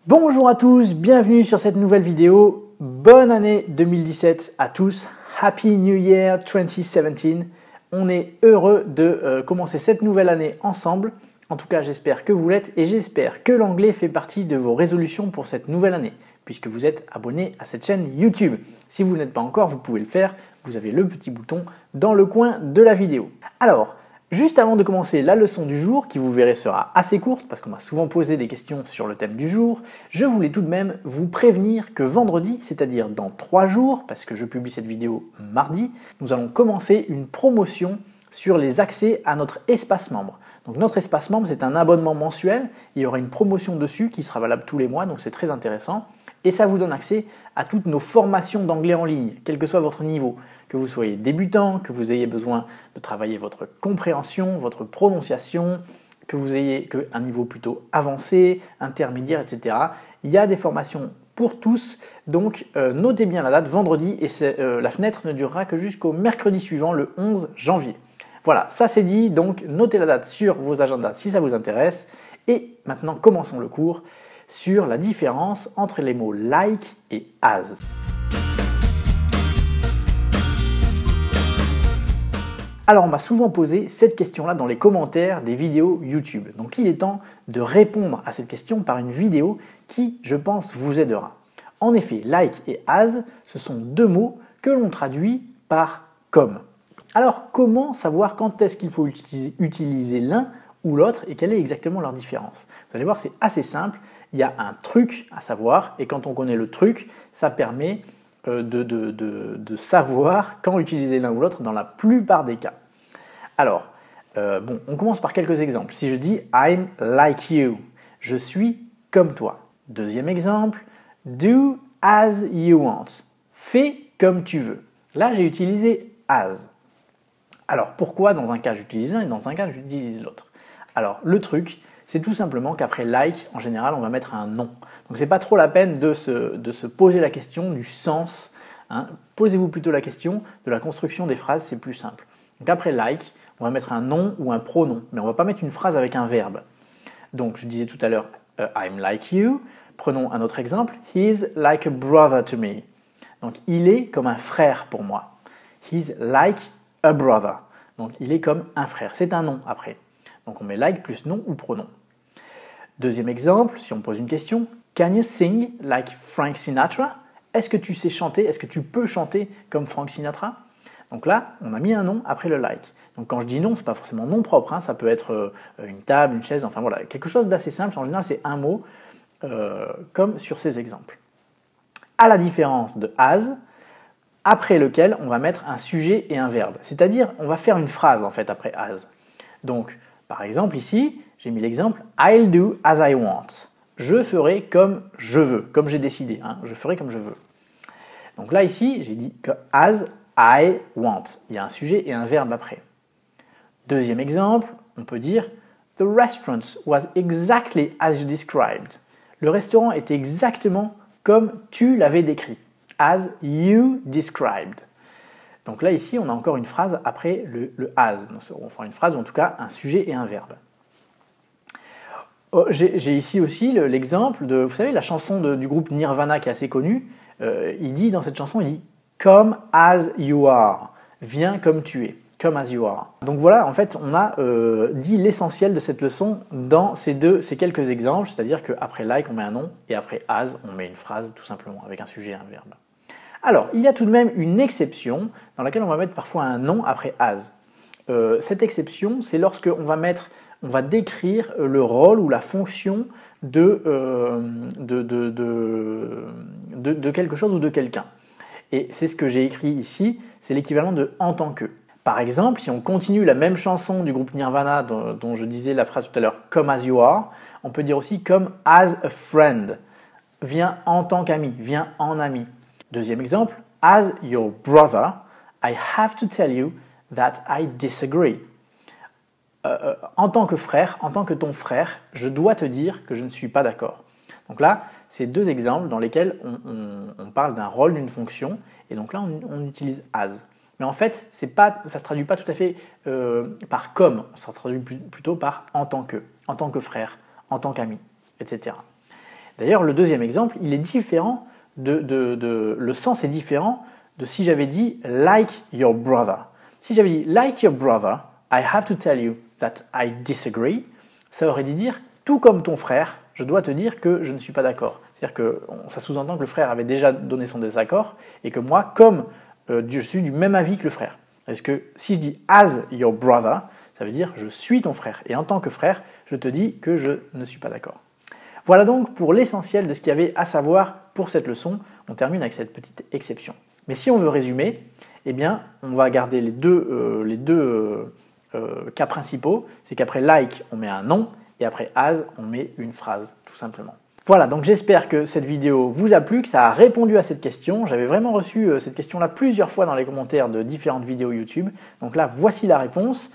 Bonjour à tous, bienvenue sur cette nouvelle vidéo. Bonne année 2017 à tous. Happy New Year 2017. On est heureux de commencer cette nouvelle année ensemble. En tout cas, j'espère que vous l'êtes et j'espère que l'anglais fait partie de vos résolutions pour cette nouvelle année, puisque vous êtes abonné à cette chaîne YouTube. Si vous n'êtes pas encore, vous pouvez le faire. Vous avez le petit bouton dans le coin de la vidéo. Alors, juste avant de commencer la leçon du jour, qui vous verrez sera assez courte parce qu'on m'a souvent posé des questions sur le thème du jour, je voulais tout de même vous prévenir que vendredi, c'est-à-dire dans 3 jours, parce que je publie cette vidéo mardi, nous allons commencer une promotion sur les accès à notre espace membre. Donc notre espace membre, c'est un abonnement mensuel, il y aura une promotion dessus qui sera valable tous les mois, donc c'est très intéressant. Et ça vous donne accès à toutes nos formations d'anglais en ligne, quel que soit votre niveau. Que vous soyez débutant, que vous ayez besoin de travailler votre compréhension, votre prononciation, que vous ayez un niveau plutôt avancé, intermédiaire, etc. Il y a des formations pour tous, donc notez bien la date, vendredi, et la fenêtre ne durera que jusqu'au mercredi suivant, le 11 janvier. Voilà, ça c'est dit, donc notez la date sur vos agendas si ça vous intéresse. Et maintenant, commençons le cours sur la différence entre les mots like et as. Alors on m'a souvent posé cette question-là dans les commentaires des vidéos YouTube. Donc il est temps de répondre à cette question par une vidéo qui, je pense, vous aidera. En effet, like et as, ce sont deux mots que l'on traduit par comme. Alors comment savoir quand est-ce qu'il faut utiliser l'un ou l'autre et quelle est exactement leur différence? Vous allez voir, c'est assez simple. Il y a un truc à savoir et quand on connaît le truc, ça permet de savoir quand utiliser l'un ou l'autre dans la plupart des cas. Alors, on commence par quelques exemples. Si je dis « I'm like you », je suis comme toi. Deuxième exemple, « do as you want », fais comme tu veux. Là, j'ai utilisé « as ». Alors, pourquoi dans un cas j'utilise l'un et dans un cas j'utilise l'autre? Alors, le truc, c'est tout simplement qu'après « like », en général, on va mettre un « nom ». Donc, ce n'est pas trop la peine de se poser la question du sens. Hein. Posez-vous plutôt la question de la construction des phrases, c'est plus simple. Donc, après « like », on va mettre un nom ou un pronom, mais on ne va pas mettre une phrase avec un verbe. Donc, je disais tout à l'heure « I'm like you ». Prenons un autre exemple. « He's like a brother to me ». Donc, il est comme un frère pour moi. « He's like a brother ». Donc, il est comme un frère. C'est un nom après. Donc, on met « like » plus nom ou pronom. Deuxième exemple, si on pose une question. Can you sing like Frank Sinatra? Est-ce que tu sais chanter? Est-ce que tu peux chanter comme Frank Sinatra? Donc là, on a mis un nom après le like. Donc quand je dis nom, ce n'est pas forcément nom propre, hein, ça peut être une table, une chaise, enfin voilà, quelque chose d'assez simple. En général, c'est un mot, comme sur ces exemples. À la différence de as, après lequel on va mettre un sujet et un verbe. C'est-à-dire, on va faire une phrase en fait après as. Donc, par exemple ici, j'ai mis l'exemple « I'll do as I want ». Je ferai comme je veux, comme j'ai décidé. Hein, je ferai comme je veux. Donc là, ici, j'ai dit que « as I want ». Il y a un sujet et un verbe après. Deuxième exemple, on peut dire « The restaurant was exactly as you described ». Le restaurant était exactement comme tu l'avais décrit. « As you described ». Donc là, ici, on a encore une phrase après le « as ». Enfin, une phrase ou en tout cas un sujet et un verbe. J'ai ici aussi l'exemple de, vous savez, la chanson du groupe Nirvana qui est assez connue. Il dit dans cette chanson, il dit « Come as you are », viens comme tu es, « Come as you are ». Donc voilà, en fait, on a dit l'essentiel de cette leçon dans ces quelques exemples, c'est-à-dire qu'après « like », on met un nom, et après « as », on met une phrase tout simplement, avec un sujet et un verbe. Alors, il y a tout de même une exception dans laquelle on va mettre parfois un nom après « as ». Cette exception, c'est lorsque on va décrire le rôle ou la fonction de quelque chose ou de quelqu'un. Et c'est ce que j'ai écrit ici, c'est l'équivalent de « en tant que ». Par exemple, si on continue la même chanson du groupe Nirvana dont je disais la phrase tout à l'heure « Come as you are », on peut dire aussi « Come as a friend », viens en tant qu'ami, viens en ami. Deuxième exemple, « As your brother, I have to tell you that I disagree ». En tant que frère, en tant que ton frère, je dois te dire que je ne suis pas d'accord. Donc là, c'est deux exemples dans lesquels on parle d'un rôle, d'une fonction, et donc là, on utilise « as ». Mais en fait, ça ne se traduit pas tout à fait par « comme », ça se traduit plutôt par « en tant que frère », en tant qu'ami, etc. D'ailleurs, le deuxième exemple, il est différent le sens est différent de si j'avais dit like your brother. Si j'avais dit like your brother, I have to tell you that I disagree, ça aurait dû dire tout comme ton frère, je dois te dire que je ne suis pas d'accord. C'est-à-dire que ça sous-entend que le frère avait déjà donné son désaccord et que moi, comme je suis du même avis que le frère. Parce que si je dis as your brother, ça veut dire je suis ton frère. Et en tant que frère, je te dis que je ne suis pas d'accord. Voilà donc pour l'essentiel de ce qu'il y avait à savoir pour cette leçon. On termine avec cette petite exception. Mais si on veut résumer, eh bien, on va garder les deux cas principaux. C'est qu'après like, on met un nom et après as, on met une phrase, tout simplement. Voilà, donc j'espère que cette vidéo vous a plu, que ça a répondu à cette question. J'avais vraiment reçu cette question-là plusieurs fois dans les commentaires de différentes vidéos YouTube. Donc là, voici la réponse.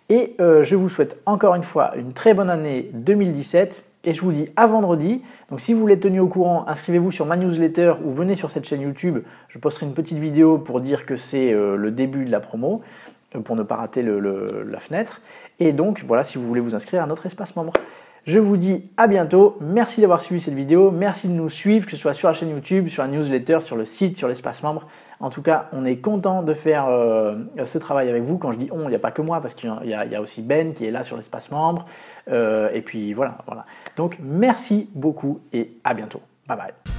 Et je vous souhaite encore une fois une très bonne année 2017. Et je vous dis à vendredi. Donc si vous voulez être tenu au courant, inscrivez-vous sur ma newsletter ou venez sur cette chaîne YouTube. Je posterai une petite vidéo pour dire que c'est le début de la promo, pour ne pas rater la fenêtre. Et donc voilà, si vous voulez vous inscrire à notre espace membre. Je vous dis à bientôt. Merci d'avoir suivi cette vidéo. Merci de nous suivre, que ce soit sur la chaîne YouTube, sur la newsletter, sur le site, sur l'espace membre. En tout cas, on est content de faire ce travail avec vous. Quand je dis on, il n'y a pas que moi, parce qu'il y a aussi Ben qui est là sur l'espace membre. Et puis voilà. Donc, merci beaucoup et à bientôt. Bye bye.